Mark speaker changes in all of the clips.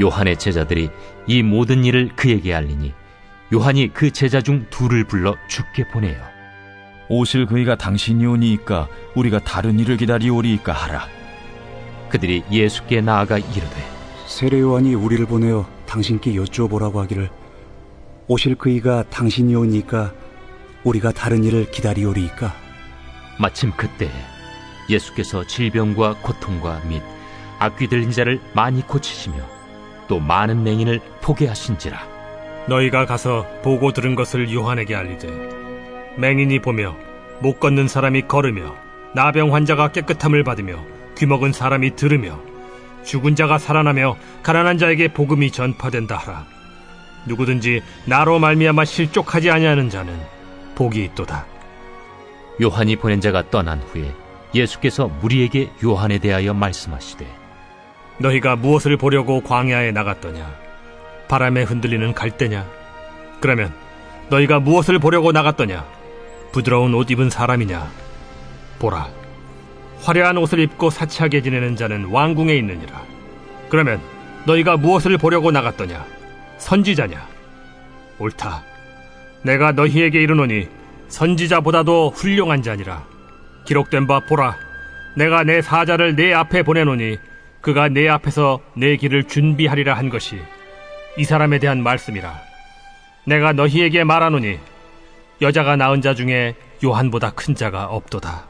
Speaker 1: 요한의 제자들이 이 모든 일을 그에게 알리니 요한이 그 제자 중 둘을 불러 주께 보내어
Speaker 2: 오실 그이가 당신이 오니이까 우리가 다른 일을 기다리오리이까 하라.
Speaker 1: 그들이 예수께 나아가 이르되
Speaker 3: 세례 요한이 우리를 보내어 당신께 여쭈어보라고 하기를 오실 그이가 당신이 오니까 우리가 다른 일을 기다리오리이까.
Speaker 1: 마침 그때 예수께서 질병과 고통과 및 악귀 들린 자를 많이 고치시며 또 많은 맹인을 보게 하신지라.
Speaker 4: 너희가 가서 보고 들은 것을 요한에게 알리되 맹인이 보며 못 걷는 사람이 걸으며 나병 환자가 깨끗함을 받으며 귀먹은 사람이 들으며 죽은 자가 살아나며 가난한 자에게 복음이 전파된다 하라. 누구든지 나로 말미암아 실족하지 아니하는 자는 복이 있도다.
Speaker 1: 요한이 보낸 자가 떠난 후에 예수께서 무리에게 요한에 대하여 말씀하시되
Speaker 4: 너희가 무엇을 보려고 광야에 나갔더냐? 바람에 흔들리는 갈대냐? 그러면 너희가 무엇을 보려고 나갔더냐? 부드러운 옷 입은 사람이냐? 보라, 화려한 옷을 입고 사치하게 지내는 자는 왕궁에 있느니라. 그러면 너희가 무엇을 보려고 나갔더냐? 선지자냐? 옳다. 내가 너희에게 이르노니 선지자보다도 훌륭한 자니라. 기록된 바 보라, 내가 내 사자를 내 앞에 보내노니 그가 내 앞에서 내 길을 준비하리라 한 것이 이 사람에 대한 말씀이라. 내가 너희에게 말하노니 여자가 낳은 자 중에 요한보다 큰 자가 없도다.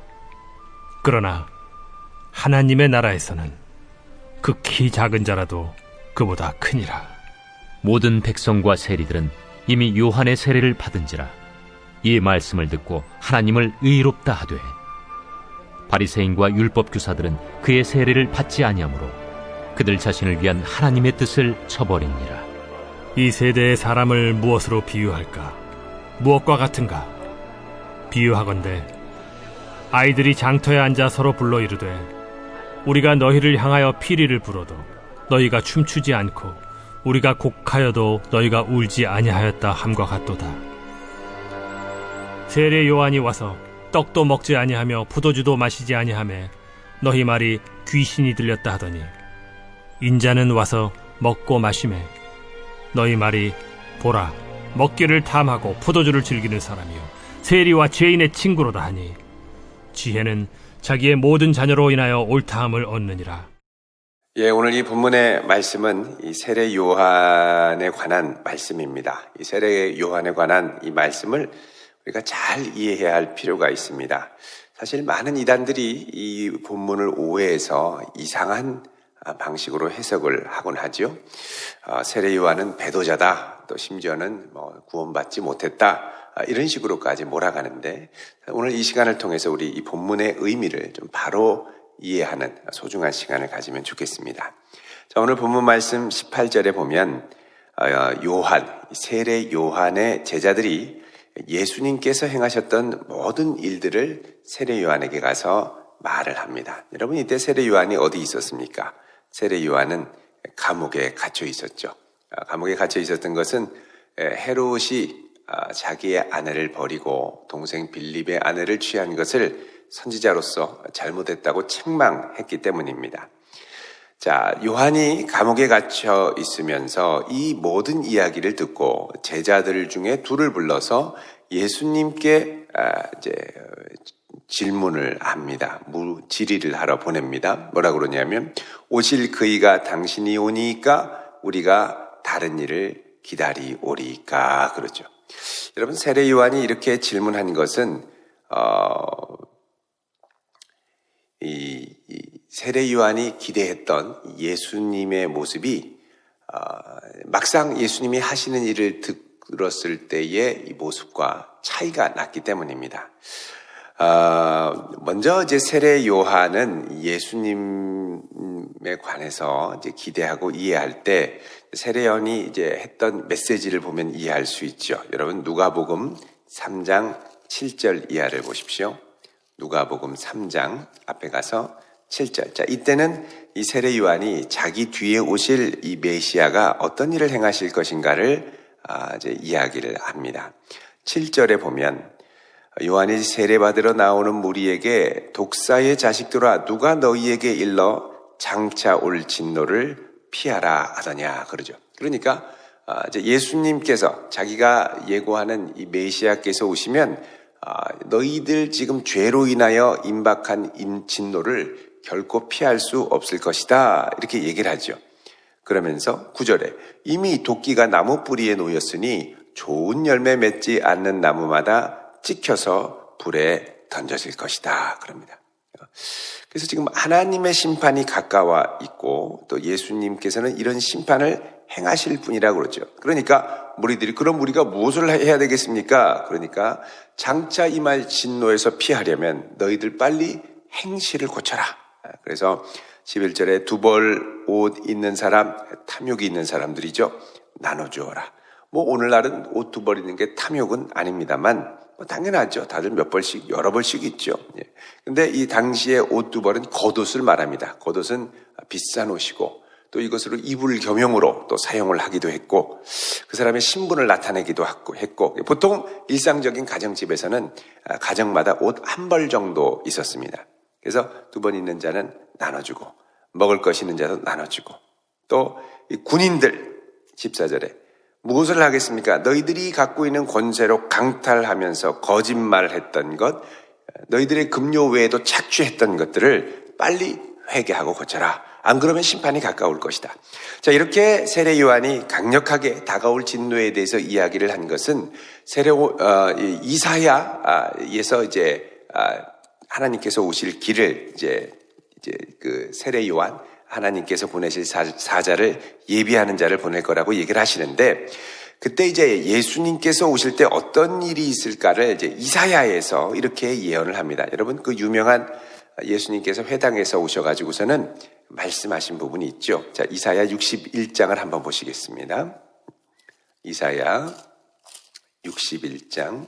Speaker 4: 그러나 하나님의 나라에서는 극히 작은 자라도 그보다 크니라.
Speaker 1: 모든 백성과 세리들은 이미 요한의 세례를 받은지라. 이 말씀을 듣고 하나님을 의롭다 하되 바리새인과 율법 교사들은 그의 세례를 받지 아니하므로 그들 자신을 위한 하나님의 뜻을 저버리니라.
Speaker 4: 이 세대의 사람을 무엇으로 비유할까? 무엇과 같은가? 비유하건대 아이들이 장터에 앉아 서로 불러 이르되 우리가 너희를 향하여 피리를 불어도 너희가 춤추지 않고 우리가 곡하여도 너희가 울지 아니하였다 함과 같도다. 세례 요한이 와서 떡도 먹지 아니하며 포도주도 마시지 아니하매 너희 말이 귀신이 들렸다 하더니 인자는 와서 먹고 마시매 너희 말이 보라, 먹기를 탐하고 포도주를 즐기는 사람이요 세리와 죄인의 친구로다 하니 지혜는 자기의 모든 자녀로 인하여 옳다함을 얻느니라.
Speaker 5: 예, 오늘 이 본문의 말씀은 이 세례 요한에 관한 말씀입니다. 이 세례 요한에 관한 이 말씀을 우리가 잘 이해해야 할 필요가 있습니다. 사실 많은 이단들이 이 본문을 오해해서 이상한 방식으로 해석을 하곤 하죠. 세례 요한은 배도자다, 또 심지어는 구원받지 못했다, 이런 식으로까지 몰아가는데 오늘 이 시간을 통해서 우리 이 본문의 의미를 좀 바로 이해하는 소중한 시간을 가지면 좋겠습니다. 자, 오늘 본문 말씀 18절에 보면 세례 요한의 제자들이 예수님께서 행하셨던 모든 일들을 세례 요한에게 가서 말을 합니다. 여러분, 이때 세례 요한이 어디 있었습니까? 세례 요한은 감옥에 갇혀 있었죠. 감옥에 갇혀 있었던 것은 헤롯이 자기의 아내를 버리고 동생 빌립의 아내를 취한 것을 선지자로서 잘못했다고 책망했기 때문입니다. 자, 요한이 감옥에 갇혀 있으면서 이 모든 이야기를 듣고 제자들 중에 둘을 불러서 예수님께 질문을 합니다. 질의를 하러 보냅니다. 뭐라고 그러냐면 오실 그이가 당신이 오니까 우리가 다른 일을 기다리오리까 그러죠. 여러분, 세례 요한이 이렇게 질문한 것은 세례 요한이 기대했던 예수님의 모습이 막상 예수님이 하시는 일을 들었을 때의 이 모습과 차이가 났기 때문입니다. 먼저 이제 세례 요한은 예수님에 관해서 이제 기대하고 이해할 때 세례 요한이 이제 했던 메시지를 보면 이해할 수 있죠. 여러분, 누가복음 3장 7절 이하를 보십시오. 누가복음 3장 앞에 가서 7절. 자, 이때는 이 세례 요한이 자기 뒤에 오실 이 메시아가 어떤 일을 행하실 것인가를 이제 이야기를 합니다. 7절에 보면 요한이 세례받으러 나오는 무리에게 독사의 자식들아 누가 너희에게 일러 장차 올 진노를 피하라 하더냐 그러죠. 그러니까 이제 예수님께서 자기가 예고하는 이 메시아께서 오시면 너희들 지금 죄로 인하여 임박한 진노를 결코 피할 수 없을 것이다 이렇게 얘기를 하죠. 그러면서 9절에 이미 도끼가 나무 뿌리에 놓였으니 좋은 열매 맺지 않는 나무마다 찍혀서 불에 던져질 것이다 그럽니다. 그래서 지금 하나님의 심판이 가까워 있고 또 예수님께서는 이런 심판을 행하실 분이라고 그러죠. 그러니까 무리들이 그럼 우리가 무엇을 해야 되겠습니까? 그러니까 장차 임할 진노에서 피하려면 너희들 빨리 행실을 고쳐라. 그래서 11절에 두 벌 옷 있는 사람, 탐욕이 있는 사람들이죠. 나눠주어라. 뭐 오늘날은 옷 두 벌 있는 게 탐욕은 아닙니다만 당연하죠. 다들 몇 벌씩 여러 벌씩 있죠. 근데 이 당시에 옷 두 벌은 겉옷을 말합니다. 겉옷은 비싼 옷이고 또 이것으로 이불 겸용으로 또 사용을 하기도 했고 그 사람의 신분을 나타내기도 했고 보통 일상적인 가정집에서는 가정마다 옷 한 벌 정도 있었습니다. 그래서 두 번 있는 자는 나눠주고 먹을 것 있는 자도 나눠주고 또 이 군인들 14절에 무엇을 하겠습니까? 너희들이 갖고 있는 권세로 강탈하면서 거짓말을 했던 것, 너희들의 급료 외에도 착취했던 것들을 빨리 회개하고 고쳐라. 안 그러면 심판이 가까울 것이다. 자, 이렇게 세례 요한이 강력하게 다가올 진노에 대해서 이야기를 한 것은 이사야에서 이제 하나님께서 오실 길을 이제 그 세례 요한 하나님께서 보내실 사자를 예비하는 자를 보낼 거라고 얘기를 하시는데 그때 이제 예수님께서 오실 때 어떤 일이 있을까를 이제 이사야에서 이렇게 예언을 합니다. 여러분 그 유명한 예수님께서 회당에서 오셔가지고서는 말씀하신 부분이 있죠. 자, 이사야 61장을 한번 보시겠습니다. 이사야 61장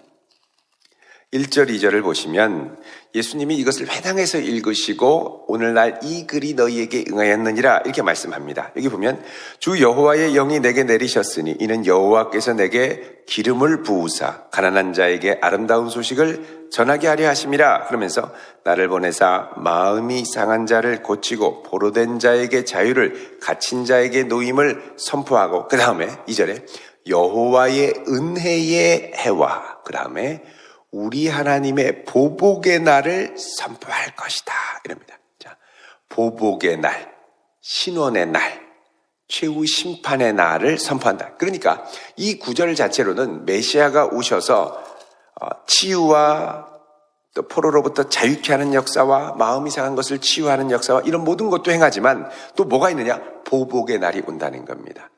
Speaker 5: 1절 2절을 보시면 예수님이 이것을 회당에서 읽으시고 오늘날 이 글이 너희에게 응하였느니라 이렇게 말씀합니다. 여기 보면 주 여호와의 영이 내게 내리셨으니 이는 여호와께서 내게 기름을 부으사 가난한 자에게 아름다운 소식을 전하게 하려 하심이라. 그러면서 나를 보내사 마음이 상한 자를 고치고 포로된 자에게 자유를 갇힌 자에게 노임을 선포하고 그 다음에 2절에 여호와의 은혜의 해와 그 다음에 우리 하나님의 보복의 날을 선포할 것이다 이럽니다. 자, 보복의 날, 신원의 날, 최후 심판의 날을 선포한다. 그러니까 이 구절 자체로는 메시아가 오셔서 치유와 또 포로로부터 자유케 하는 역사와 마음이 상한 것을 치유하는 역사와 이런 모든 것도 행하지만 또 뭐가 있느냐? 보복의 날이 온다는 겁니다.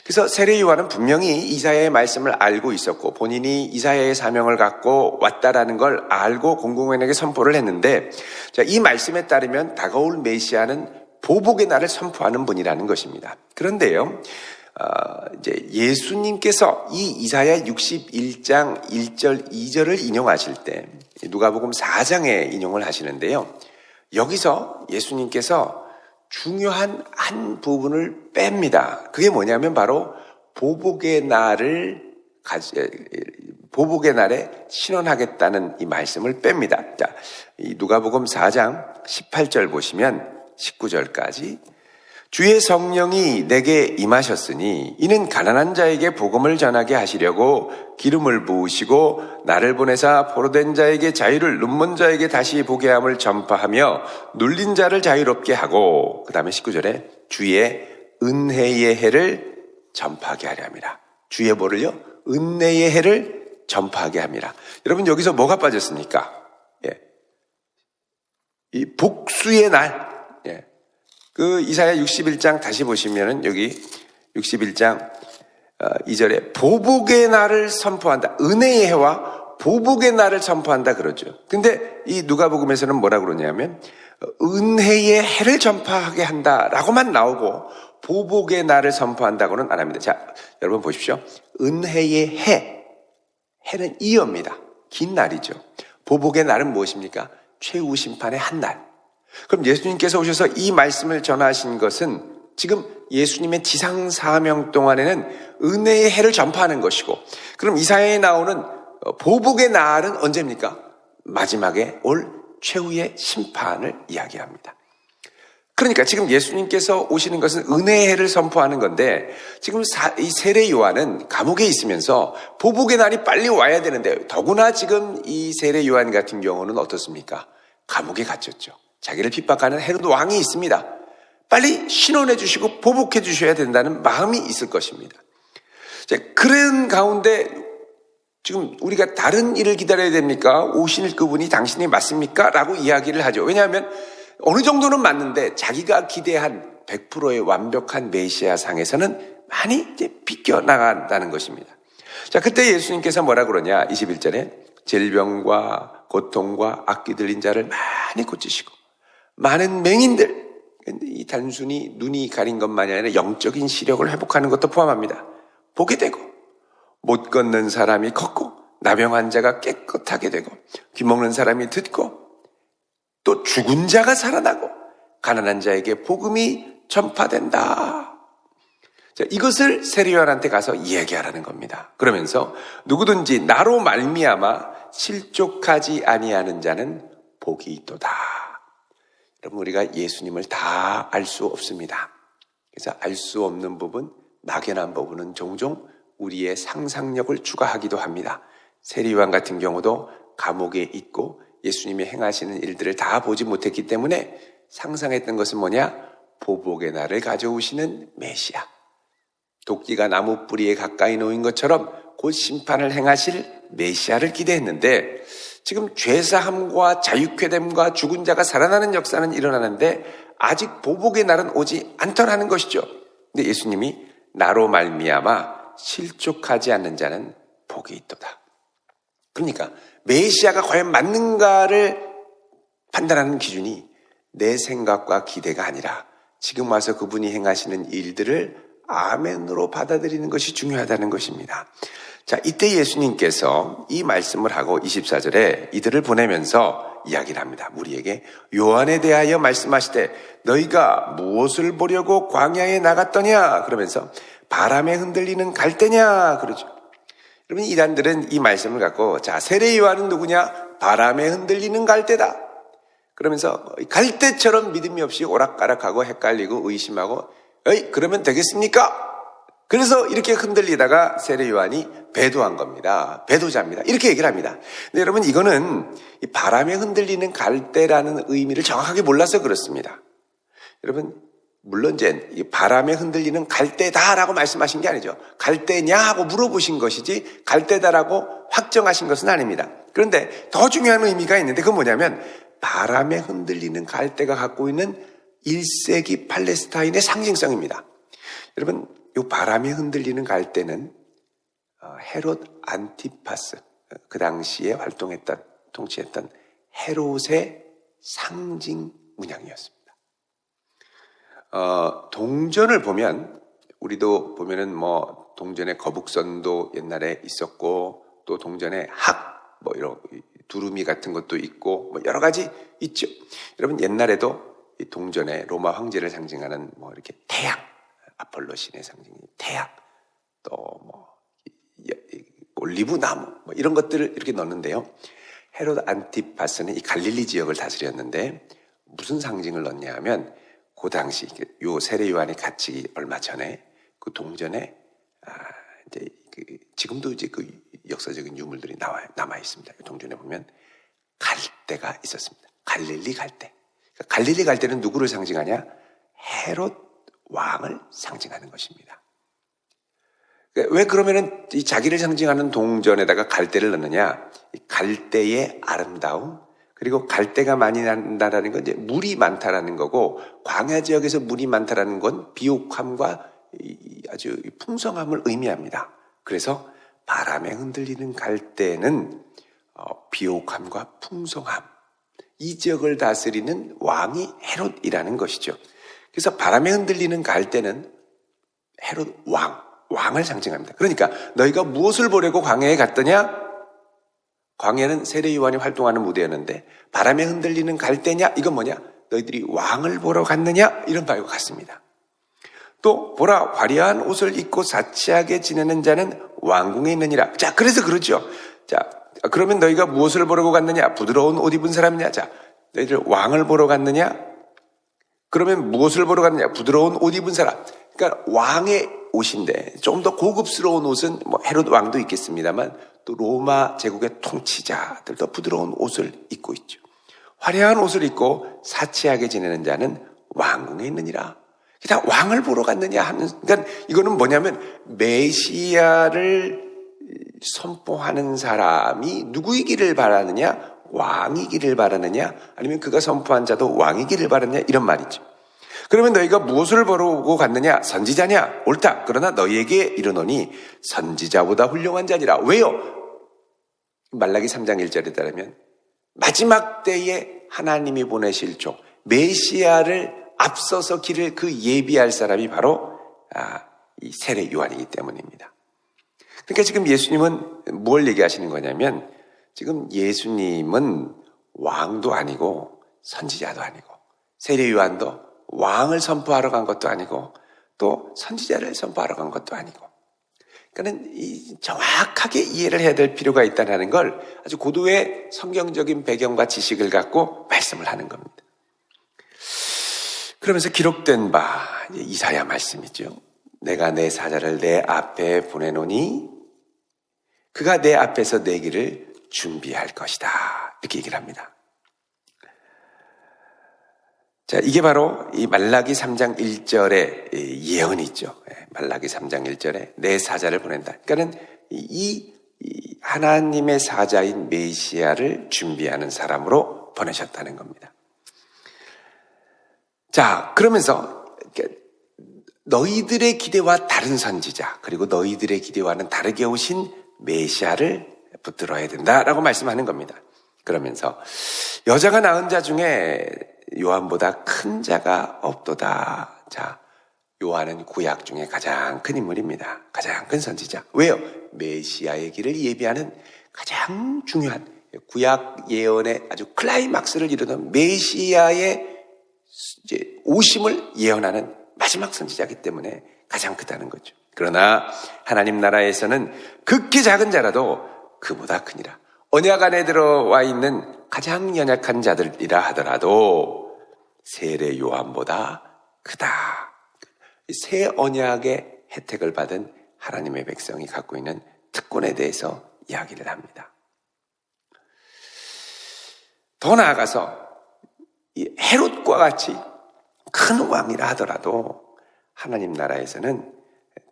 Speaker 5: 그래서 세례 요한은 분명히 이사야의 말씀을 알고 있었고 본인이 이사야의 사명을 갖고 왔다라는 걸 알고 공공연하게 선포를 했는데 자, 이 말씀에 따르면 다가올 메시아는 보복의 날을 선포하는 분이라는 것입니다. 그런데요, 이제 예수님께서 이 이사야 61장 1절 2절을 인용하실 때 누가복음 4장에 인용을 하시는데요. 여기서 예수님께서 중요한 한 부분을 뺍니다. 그게 뭐냐면 바로 보복의 날에 신원하겠다는 이 말씀을 뺍니다. 자, 이 누가복음 4장 18절 보시면 19절까지 주의 성령이 내게 임하셨으니 이는 가난한 자에게 복음을 전하게 하시려고 기름을 부으시고 나를 보내사 포로된 자에게 자유를 눈먼 자에게 다시 보게 함을 전파하며 눌린 자를 자유롭게 하고 그 다음에 19절에 주의 은혜의 해를 전파하게 하려 함이라. 주의 뭐를요? 은혜의 해를 전파하게 함이라. 여러분 여기서 뭐가 빠졌습니까? 이 복수의 날. 그 이사야 61장 다시 보시면은 여기 61장 2절에 보복의 날을 선포한다. 은혜의 해와 보복의 날을 선포한다 그러죠. 근데 이 누가복음에서는 뭐라 그러냐면 은혜의 해를 전파하게 한다라고만 나오고 보복의 날을 선포한다고는 안 합니다. 자, 여러분 보십시오. 은혜의 해는 이어입니다. 긴 날이죠. 보복의 날은 무엇입니까? 최후 심판의 한 날. 그럼 예수님께서 오셔서 이 말씀을 전하신 것은 지금 예수님의 지상 사명 동안에는 은혜의 해를 전파하는 것이고 그럼 이사야에 나오는 보복의 날은 언제입니까? 마지막에 올 최후의 심판을 이야기합니다. 그러니까 지금 예수님께서 오시는 것은 은혜의 해를 선포하는 건데 지금 이 세례 요한은 감옥에 있으면서 보복의 날이 빨리 와야 되는데 더구나 지금 이 세례 요한 같은 경우는 어떻습니까? 감옥에 갇혔죠. 자기를 핍박하는 헤롯 왕이 있습니다. 빨리 신원해 주시고 보복해 주셔야 된다는 마음이 있을 것입니다. 그런 가운데 지금 우리가 다른 일을 기다려야 됩니까? 오실 그분이 당신이 맞습니까? 라고 이야기를 하죠. 왜냐하면 어느 정도는 맞는데 자기가 기대한 100%의 완벽한 메시아 상에서는 많이 이제 비껴나간다는 것입니다. 자, 그때 예수님께서 뭐라 그러냐? 21절에 질병과 고통과 악기 들린 자를 많이 고치시고 많은 맹인들, 이 단순히 눈이 가린 것만이 아니라 영적인 시력을 회복하는 것도 포함합니다. 보게 되고 못 걷는 사람이 걷고 나병 환자가 깨끗하게 되고 귀 먹는 사람이 듣고 또 죽은 자가 살아나고 가난한 자에게 복음이 전파된다. 자, 이것을 세례 요한한테 가서 이야기하라는 겁니다. 그러면서 누구든지 나로 말미암아 실족하지 아니하는 자는 복이 있도다. 여러분, 우리가 예수님을 다 알 수 없습니다. 그래서 알 수 없는 부분, 막연한 부분은 종종 우리의 상상력을 추가하기도 합니다. 세례 요한 같은 경우도 감옥에 있고 예수님이 행하시는 일들을 다 보지 못했기 때문에 상상했던 것은 뭐냐? 보복의 날을 가져오시는 메시아. 도끼가 나무 뿌리에 가까이 놓인 것처럼 곧 심판을 행하실 메시아를 기대했는데 지금 죄사함과 자유케됨과 죽은 자가 살아나는 역사는 일어나는데 아직 보복의 날은 오지 않더라는 것이죠. 근데 예수님이 나로 말미암아 실족하지 않는 자는 복이 있도다. 그러니까 메시아가 과연 맞는가를 판단하는 기준이 내 생각과 기대가 아니라 지금 와서 그분이 행하시는 일들을 아멘으로 받아들이는 것이 중요하다는 것입니다. 자, 이때 예수님께서 이 말씀을 하고 24절에 이들을 보내면서 이야기를 합니다. 우리에게 요한에 대하여 말씀하시되 너희가 무엇을 보려고 광야에 나갔더냐? 그러면서 바람에 흔들리는 갈대냐? 그러죠. 여러분, 이단들은 이 말씀을 갖고 자, 세례 요한은 누구냐? 바람에 흔들리는 갈대다. 그러면서 갈대처럼 믿음이 없이 오락가락하고 헷갈리고 의심하고 에이, 그러면 되겠습니까? 그래서 이렇게 흔들리다가 세례 요한이 배도한 겁니다. 배도자입니다. 이렇게 얘기를 합니다. 근데 여러분, 이거는 이 바람에 흔들리는 갈대라는 의미를 정확하게 몰라서 그렇습니다. 여러분, 물론 이제 이 바람에 흔들리는 갈대다라고 말씀하신 게 아니죠. 갈대냐 하고 물어보신 것이지 갈대다라고 확정하신 것은 아닙니다. 그런데 더 중요한 의미가 있는데 그건 뭐냐면 바람에 흔들리는 갈대가 갖고 있는 1세기 팔레스타인의 상징성입니다. 여러분, 이 바람에 흔들리는 갈대는 헤롯 안티파스, 그 당시에 활동했던, 통치했던 헤롯의 상징 문양이었습니다. 동전을 보면, 우리도 보면은 뭐 동전의 거북선도 옛날에 있었고, 또 동전의 뭐 이런 두루미 같은 것도 있고, 뭐 여러 가지 있죠. 여러분, 옛날에도 이 동전에 로마 황제를 상징하는 뭐 이렇게 태양, 아폴로 신의 상징이 태양, 또 뭐 올리브 나무 뭐 이런 것들을 이렇게 넣는데요. 헤롯 안티파스는 이 갈릴리 지역을 다스렸는데 무슨 상징을 넣냐 하면 그 당시 요 세례 요한이 갇히기 얼마 전에 그 동전에 이제 지금도 이제 그 역사적인 유물들이 남아 있습니다. 동전에 보면 갈대가 있었습니다. 갈릴리 갈대. 그러니까 갈릴리 갈대는 누구를 상징하냐? 헤롯 왕을 상징하는 것입니다. 왜 그러면은 이 자기를 상징하는 동전에다가 갈대를 넣느냐? 이 갈대의 아름다움, 그리고 갈대가 많이 난다라는 건 이제 물이 많다라는 거고, 광야 지역에서 물이 많다라는 건 비옥함과 아주 풍성함을 의미합니다. 그래서 바람에 흔들리는 갈대는 비옥함과 풍성함, 이 지역을 다스리는 왕이 헤롯이라는 것이죠. 그래서 바람에 흔들리는 갈대는 헤롯 왕을 상징합니다. 그러니까 너희가 무엇을 보려고 광야에 갔더냐? 광야는 세례 요한이 활동하는 무대였는데 바람에 흔들리는 갈대냐? 이건 뭐냐? 너희들이 왕을 보러 갔느냐? 이런 바와 같습니다. 또 보라, 화려한 옷을 입고 사치하게 지내는 자는 왕궁에 있느니라. 자, 그래서 그러죠. 자, 그러면 너희가 무엇을 보러 갔느냐? 부드러운 옷 입은 사람이냐? 자, 너희들 왕을 보러 갔느냐? 그러면 무엇을 보러 갔느냐? 부드러운 옷 입은 사람. 그러니까 왕의 옷인데 좀 더 고급스러운 옷은 뭐 헤롯 왕도 있겠습니다만 또 로마 제국의 통치자들도 부드러운 옷을 입고 있죠. 화려한 옷을 입고 사치하게 지내는 자는 왕궁에 있느니라. 다 왕을 보러 갔느냐 하는, 그러니까 이거는 뭐냐면 메시아를 선포하는 사람이 누구이기를 바라느냐, 왕이기를 바라느냐, 아니면 그가 선포한 자도 왕이기를 바라느냐, 이런 말이죠. 그러면 너희가 무엇을 보러 갔느냐? 선지자냐? 옳다. 그러나 너희에게 이르노니 선지자보다 훌륭한 자니라. 왜요? 말라기 3장 1절에 따르면 마지막 때에 하나님이 보내실 종 메시아를 앞서서 길을 그 예비할 사람이 바로 이 세례 요한이기 때문입니다. 그러니까 지금 예수님은 뭘 얘기하시는 거냐면 지금 예수님은 왕도 아니고 선지자도 아니고 세례 요한도 왕을 선포하러 간 것도 아니고 또 선지자를 선포하러 간 것도 아니고, 그러니까 정확하게 이해를 해야 될 필요가 있다는 걸 아주 고도의 성경적인 배경과 지식을 갖고 말씀을 하는 겁니다. 그러면서 기록된 바 이사야 말씀이죠. 내가 내 사자를 내 앞에 보내노니 그가 내 앞에서 내 길을 준비할 것이다, 이렇게 얘기를 합니다. 자, 이게 바로 이 말라기 3장 1절의 예언이죠. 말라기 3장 1절에 내 사자를 보낸다. 그러니까는 이 하나님의 사자인 메시아를 준비하는 사람으로 보내셨다는 겁니다. 자, 그러면서 너희들의 기대와 다른 선지자, 그리고 너희들의 기대와는 다르게 오신 메시아를 붙들어야 된다라고 말씀하는 겁니다. 그러면서 여자가 낳은 자 중에 요한보다 큰 자가 없도다. 자, 요한은 구약 중에 가장 큰 인물입니다. 가장 큰 선지자. 왜요? 메시아의 길을 예비하는 가장 중요한 구약 예언의 아주 클라이막스를 이루는 메시아의 이제 오심을 예언하는 마지막 선지자이기 때문에 가장 크다는 거죠. 그러나 하나님 나라에서는 극히 작은 자라도 그보다 크니라. 언약 안에 들어와 있는 가장 연약한 자들이라 하더라도 세례 요한보다 크다. 새 언약의 혜택을 받은 하나님의 백성이 갖고 있는 특권에 대해서 이야기를 합니다. 더 나아가서 이 헤롯과 같이 큰 왕이라 하더라도 하나님 나라에서는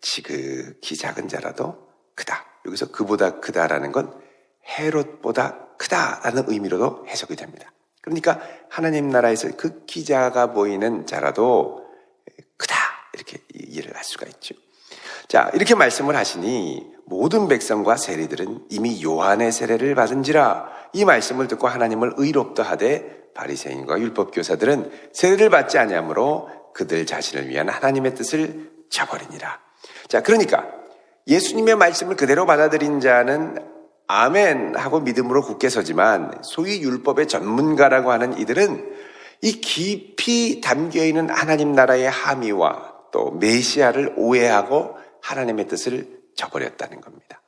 Speaker 5: 지극히 작은 자라도 크다. 여기서 그보다 크다라는 건 헤롯보다 크다라는 의미로도 해석이 됩니다. 그러니까 하나님 나라에서 극히 작아 보이는 자라도 크다, 이렇게 이해를 할 수가 있죠. 자, 이렇게 말씀을 하시니 모든 백성과 세리들은 이미 요한의 세례를 받은지라 이 말씀을 듣고 하나님을 의롭다 하되 바리새인과 율법교사들은 세례를 받지 아니하므로 그들 자신을 위한 하나님의 뜻을 저버리니라. 자, 그러니까 예수님의 말씀을 그대로 받아들인 자는 아멘 하고 믿음으로 굳게 서지만 소위 율법의 전문가라고 하는 이들은 이 깊이 담겨있는 하나님 나라의 함의와 또 메시아를 오해하고 하나님의 뜻을 저버렸다는 겁니다.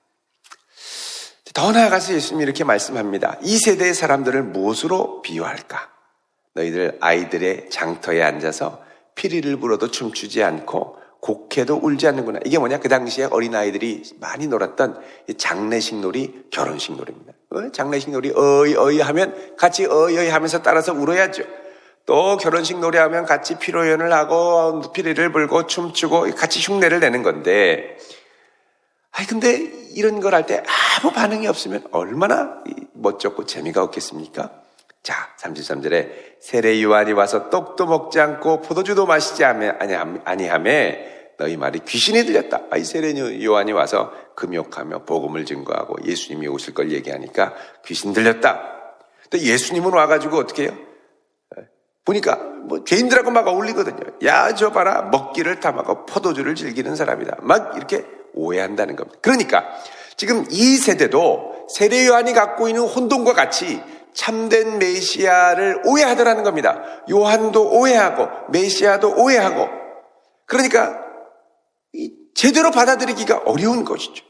Speaker 5: 더 나아가서 예수님이 이렇게 말씀합니다. 이 세대의 사람들을 무엇으로 비유할까? 너희들 아이들의 장터에 앉아서 피리를 불어도 춤추지 않고 곡해도 울지 않는구나. 이게 뭐냐? 그 당시에 어린아이들이 많이 놀았던 장례식 놀이, 결혼식 놀이입니다. 장례식 놀이 어이 하면 같이 어이 하면서 따라서 울어야죠. 또 결혼식 놀이 하면 같이 피로연을 하고 피리를 불고 춤추고 같이 흉내를 내는 건데, 근데 이런 걸 할 때 아무 반응이 없으면 얼마나 멋졌고 재미가 없겠습니까? 자, 33절에 세례 요한이 와서 떡도 먹지 않고 포도주도 마시지 아니하매 너희 말이 귀신이 들렸다. 이 세례 요한이 와서 금욕하며 복음을 증거하고 예수님이 오실 걸 얘기하니까 귀신 들렸다. 또 예수님은 와가지고 어떻게 해요? 보니까 죄인들하고 막 어울리거든요. 야, 저 봐라, 먹기를 탐하고 포도주를 즐기는 사람이다. 막 이렇게 오해한다는 겁니다. 그러니까 지금 이 세대도 세례 요한이 갖고 있는 혼돈과 같이 참된 메시아를 오해하더라는 겁니다. 요한도 오해하고 메시아도 오해하고, 그러니까 제대로 받아들이기가 어려운 것이죠.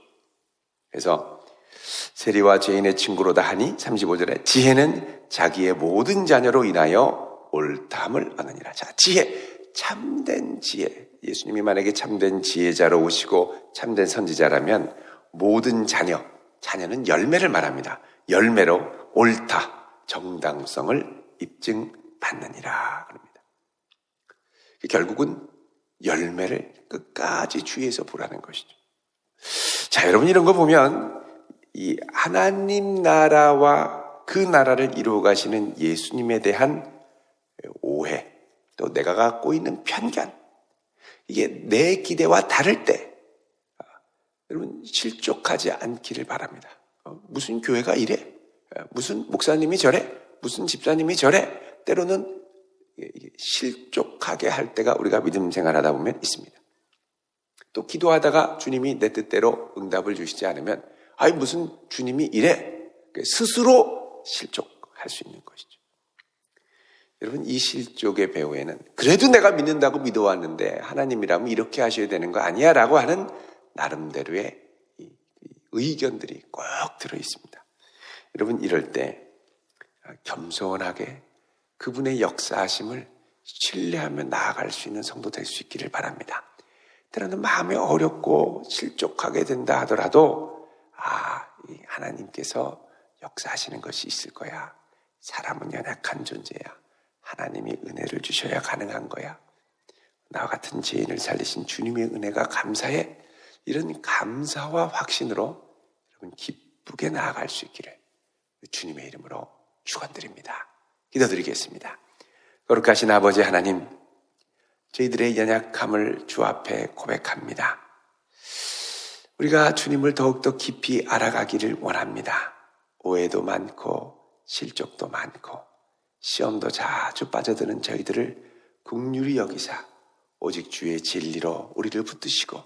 Speaker 5: 그래서 세리와 죄인의 친구로다 하니 35절에 지혜는 자기의 모든 자녀로 인하여 옳다함을 얻느니라. 자, 지혜, 참된 지혜. 예수님이 만약에 참된 지혜자로 오시고 참된 선지자라면 모든 자녀는 열매를 말합니다. 열매로 옳다, 정당성을 입증받느니라 그럽니다. 결국은 열매를 끝까지 주의해서 보라는 것이죠. 자, 여러분, 이런 거 보면 이 하나님 나라와 그 나라를 이루어 가시는 예수님에 대한 오해, 또 내가 갖고 있는 편견, 이게 내 기대와 다를 때 여러분 실족하지 않기를 바랍니다. 무슨 교회가 이래? 무슨 목사님이 저래? 무슨 집사님이 저래? 때로는 실족하게 할 때가 우리가 믿음 생활하다 보면 있습니다. 또 기도하다가 주님이 내 뜻대로 응답을 주시지 않으면 아이 무슨 주님이 이래? 스스로 실족할 수 있는 것이죠. 여러분, 이 실족의 배후에는 그래도 내가 믿는다고 믿어왔는데 하나님이라면 이렇게 하셔야 되는 거 아니야? 라고 하는 나름대로의 의견들이 꼭 들어 있습니다. 여러분, 이럴 때 겸손하게 그분의 역사하심을 신뢰하며 나아갈 수 있는 성도 될 수 있기를 바랍니다. 때로는 마음이 어렵고 실족하게 된다 하더라도 이 하나님께서 역사하시는 것이 있을 거야. 사람은 연약한 존재야. 하나님이 은혜를 주셔야 가능한 거야. 나와 같은 죄인을 살리신 주님의 은혜가 감사해. 이런 감사와 확신으로 여러분 기쁘게 나아갈 수 있기를 주님의 이름으로 축원드립니다. 기도드리겠습니다. 거룩하신 아버지 하나님, 저희들의 연약함을 주 앞에 고백합니다. 우리가 주님을 더욱더 깊이 알아가기를 원합니다. 오해도 많고 실족도 많고 시험도 자주 빠져드는 저희들을 긍휼히 여기사 오직 주의 진리로 우리를 붙드시고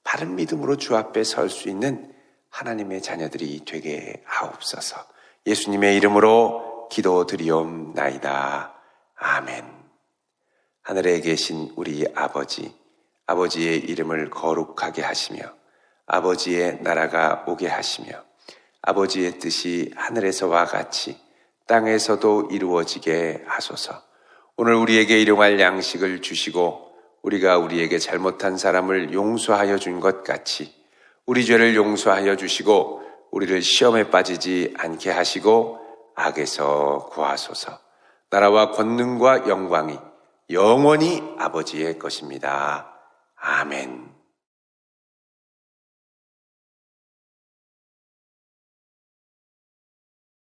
Speaker 5: 바른 믿음으로 주 앞에 설 수 있는 하나님의 자녀들이 되게 하옵소서. 예수님의 이름으로 기도드리옵나이다. 아멘. 하늘에 계신 우리 아버지, 아버지의 이름을 거룩하게 하시며 아버지의 나라가 오게 하시며 아버지의 뜻이 하늘에서와 같이 땅에서도 이루어지게 하소서. 오늘 우리에게 일용할 양식을 주시고 우리가 우리에게 잘못한 사람을 용서하여 준 것 같이 우리 죄를 용서하여 주시고 우리를 시험에 빠지지 않게 하시고 악에서 구하소서. 나라와 권능과 영광이 영원히 아버지의 것입니다. 아멘.